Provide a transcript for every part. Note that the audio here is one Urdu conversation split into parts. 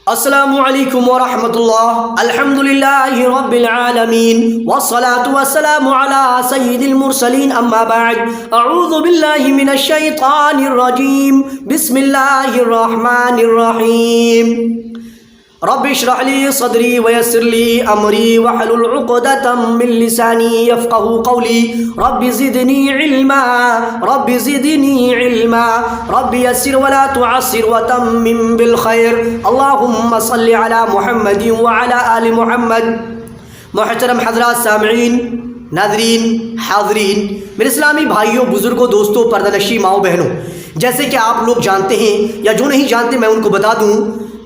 السلام علیکم ورحمۃ اللہ الحمد للہ رب العالمین والصلاة والسلام علی سید المرسلین اما بعد اعوذ باللہ من الشیطان الرجیم بسم اللہ الرحمن الرحیم رب اشرح لی صدری ویسر لی امری واحلل عقدۃ من لسانی یفقهوا قولی رب زدنی علما رب زدنی علما رب یسر ولا تعسر وتمم بالخیر اللہم صل علی محمد وعلی آل محمد۔ محترم حضرات، سامعین، ناظرین، حاضرین، میرے اسلامی بھائیوں، بزرگوں، دوستوں، پردہ نشی ماؤں بہنوں، جیسے کہ آپ لوگ جانتے ہیں یا جو نہیں جانتے میں ان کو بتا دوں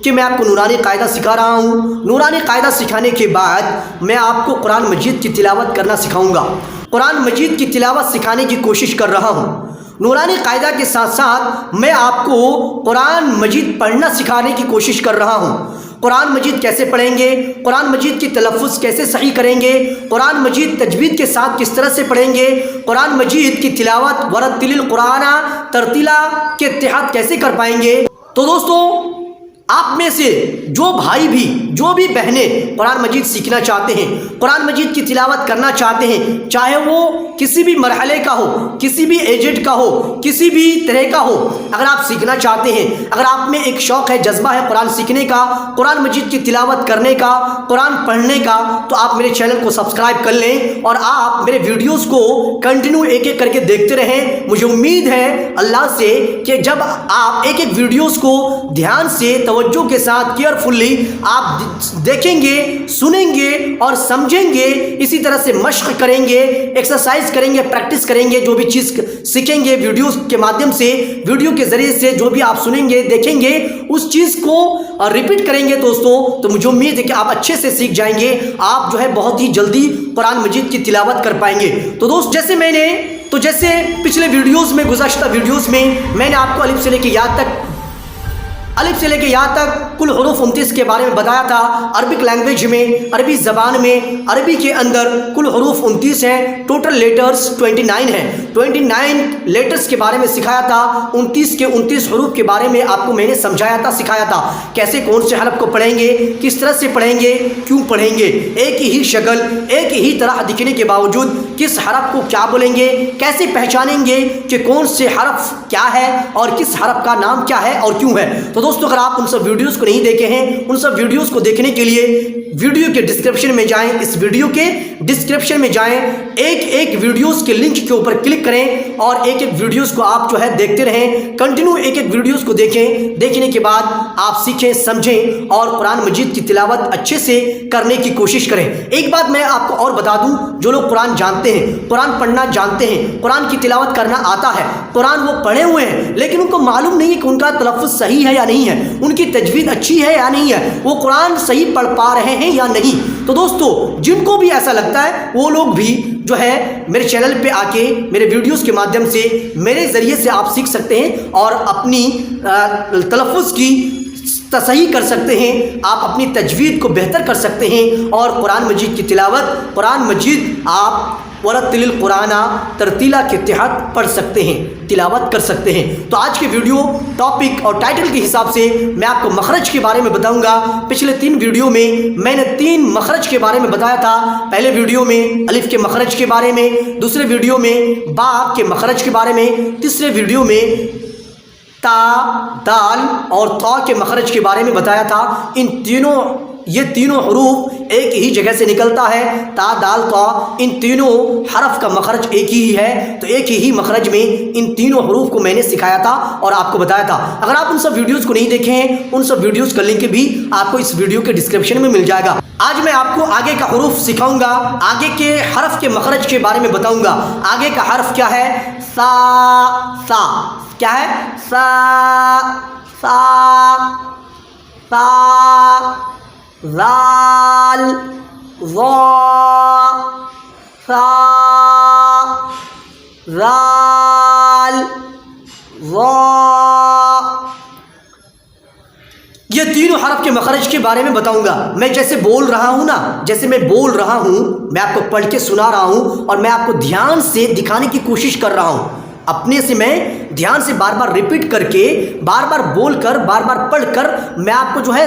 کہ میں آپ کو نورانی قاعدہ سکھا رہا ہوں۔ نورانی قاعدہ سکھانے کے بعد میں آپ کو قرآن مجید کی تلاوت کرنا سکھاؤں گا۔ قرآن مجید کی تلاوت سکھانے کی کوشش کر رہا ہوں۔ نورانی قاعدہ کے ساتھ ساتھ میں آپ کو قرآن مجید پڑھنا سکھانے کی کوشش کر رہا ہوں۔ قرآن مجید کیسے پڑھیں گے، قرآن مجید کی تلفظ کیسے صحیح کریں گے، قرآن مجید تجوید کے ساتھ کس طرح سے پڑھیں گے، قرآن مجید کی تلاوت ورتل القرآن ترتیلا کے تحت کیسے کر پائیں گے۔ تو دوستو، آپ میں سے جو بھائی بھی، جو بھی بہنیں قرآن مجید سیکھنا چاہتے ہیں، قرآن مجید کی تلاوت کرنا چاہتے ہیں، چاہے وہ کسی بھی مرحلے کا ہو، کسی بھی ایجٹ کا ہو، کسی بھی طرح کا ہو، اگر آپ سیکھنا چاہتے ہیں، اگر آپ میں ایک شوق ہے، جذبہ ہے قرآن سیکھنے کا، قرآن مجید کی تلاوت کرنے کا، قرآن پڑھنے کا، تو آپ میرے چینل کو سبسکرائب کر لیں اور آپ میرے ویڈیوز کو کنٹینیو ایک ایک کر کے دیکھتے رہیں۔ مجھے امید ہے اللہ سے کہ جب آپ ایک ایک ویڈیوز کو دھیان سے، توجہ کے ساتھ، کیئرفلی آپ دیکھیں گے، سنیں گے اور سمجھیں گے، اسی طرح سے مشق کریں گے، ایکسرسائز کریں گے، پریکٹس کریں گے، جو بھی چیز سیکھیں گے ویڈیوز کے مادھیم سے، ویڈیو کے ذریعے سے جو بھی آپ سنیں گے، دیکھیں گے، اس چیز کو ریپیٹ کریں گے دوستو، تو مجھے امید ہے کہ آپ اچھے سے سیکھ جائیں گے، آپ جو ہے بہت ہی جلدی قرآن مجید کی تلاوت کر پائیں گے۔ تو دوست، جیسے پچھلے ویڈیوز میں، گزشتہ ویڈیوز میں نے آپ کو الف سے لے کے یا تک کل حروف 29 کے بارے میں بتایا تھا۔ عربک لینگویج میں، عربی زبان میں، عربی کے اندر کل حروف 29 ہیں، ٹوٹل لیٹرز 29 ہیں۔ 29 لیٹرز کے بارے میں سکھایا تھا، 29 کے 29 حروف کے بارے میں آپ کو میں نے سمجھایا تھا، سکھایا تھا، کیسے کون سے حرف کو پڑھیں گے، کس طرح سے پڑھیں گے، کیوں پڑھیں گے، ایک ہی شکل، ایک ہی طرح دکھنے کے باوجود کس حرف کو کیا بولیں گے، کیسے پہچانیں گے کہ کون سے حرف کیا ہے اور کس حرف کا نام کیا ہے اور کیوں ہے۔ تو دوستو، اگر آپ ان سب ویڈیوز کو نہیں دیکھے ہیں، ان سب ویڈیوز کو دیکھنے کے لیے ویڈیو کے ڈسکرپشن میں جائیں، اس ویڈیو کے ڈسکرپشن میں جائیں، ایک ایک ویڈیوز کے لنک کے اوپر کلک کریں اور ایک ایک ویڈیوز کو آپ جو ہے دیکھتے رہیں، کنٹینیو ایک ایک ویڈیوز کو دیکھیں۔ دیکھنے کے بعد آپ سیکھیں، سمجھیں اور قرآن مجید کی تلاوت اچھے سے کرنے کی کوشش کریں۔ ایک بات میں آپ کو اور بتا دوں، جو لوگ قرآن جانتے ہیں، قرآن پڑھنا جانتے ہیں، قرآن کی تلاوت کرنا آتا ہے، قرآن وہ پڑھے ہوئے ہیں، لیکن ان کو معلوم نہیں ہے کہ ان کا تلفظ صحیح ہے یا نہیں ہے، ان کی تجوید اچھی ہے یا نہیں ہے، وہ قرآن صحیح پڑھ پا رہے ہیں یا نہیں۔ تو دوستو، جن کو بھی ایسا لگتا ہے وہ لوگ بھی جو ہے میرے چینل پہ آ کے میرے ویڈیوز کے مادھیم سے، میرے ذریعے سے آپ سیکھ سکتے ہیں اور اپنی تلفظ کی تصحیح کر سکتے ہیں، آپ اپنی تجوید کو بہتر کر سکتے ہیں اور قرآن مجید کی تلاوت، قرآن مجید آپ ورتل القرآن ترتیلا کے تحت پڑھ سکتے ہیں، تلاوت کر سکتے ہیں۔ تو آج کے ویڈیو ٹاپک اور ٹائٹل کے حساب سے میں آپ کو مخرج کے بارے میں بتاؤں گا۔ پچھلے 3 ویڈیو میں نے 3 مخرج کے بارے میں بتایا تھا۔ پہلے ویڈیو میں الف کے مخرج کے بارے میں، دوسرے ویڈیو میں با کے مخرج کے بارے میں، تیسرے ویڈیو میں تا، دال اور طا کے مخرج کے بارے میں بتایا تھا۔ یہ تینوں حروف ایک ہی جگہ سے نکلتا ہے، تا، دال، طا، ان تینوں حرف کا مخرج ایک ہی ہے، تو ایک ہی مخرج میں ان تینوں حروف کو میں نے سکھایا تھا اور آپ کو بتایا تھا۔ اگر آپ ان سب ویڈیوز کو نہیں دیکھے ہیں، ان سب ویڈیوز کا لنک بھی آپ کو اس ویڈیو کے ڈسکرپشن میں مل جائے گا۔ آج میں آپ کو آگے کا حروف سکھاؤں گا، آگے کے حرف کے مخرج کے بارے میں بتاؤں گا۔ آگے کا حرف کیا ہے؟ سا، سا کیا ہے؟ سا، سا، سا، ذال، ظا، ثا، ذال، ظا۔ یہ تینوں حرف کے مخرج کے بارے میں بتاؤں گا۔ میں جیسے بول رہا ہوں نا، جیسے میں بول رہا ہوں، میں آپ کو پڑھ کے سنا رہا ہوں اور میں آپ کو دھیان سے دکھانے کی کوشش کر رہا ہوں، اپنے سے میں دھیان سے بار بار ریپیٹ کر کے، بار بار بول کر، بار بار پڑھ کر میں آپ کو جو ہے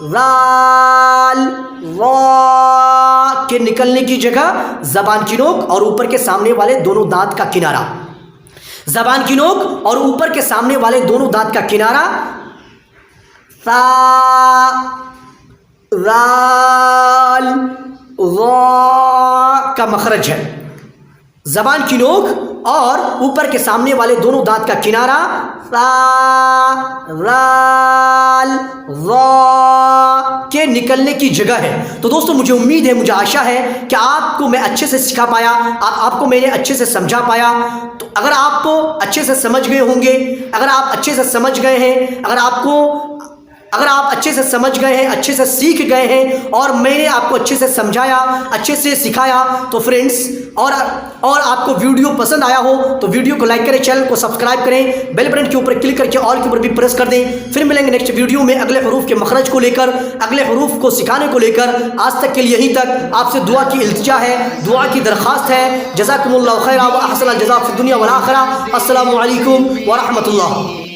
رال را کے نکلنے کی جگہ زبان کی نوک اور اوپر کے سامنے والے دونوں دانت کا کنارہ، زبان کی نوک اور اوپر کے سامنے والے دونوں دانت کا کنارہ. ثا رال را کا مخرج ہے. زبان کی نوک اور اوپر کے سامنے والے دونوں دانت کا کنارہ ثا رال را کے نکلنے کی جگہ ہے. تو دوستو مجھے امید ہے، مجھے آشا ہے کہ آپ کو میں اچھے سے سکھا پایا، آپ کو میں نے اچھے سے سمجھا پایا. تو اگر آپ کو اچھے سے سمجھ گئے ہوں گے، اگر آپ اچھے سے سمجھ گئے ہیں، اگر آپ اچھے سے سمجھ گئے ہیں، اچھے سے سیکھ گئے ہیں اور میں نے آپ کو اچھے سے سمجھایا، اچھے سے سکھایا، تو فرینڈز اور آپ کو ویڈیو پسند آیا ہو تو ویڈیو کو لائک کریں، چینل کو سبسکرائب کریں، بیل بٹن کے اوپر کلک کر کے آل کے اوپر بھی پریس کر دیں. پھر ملیں گے نیکسٹ ویڈیو میں اگلے حروف کے مخرج کو لے کر، اگلے حروف کو سکھانے کو لے کر. آج تک کے لیے یہیں تک. آپ سے دعا کی التجا ہے، دعا کی درخواست ہے. جزاکم اللہ خیرا و احسن الجزاء فی الدنیا والآخرہ. السلام علیکم ورحمۃ اللہ.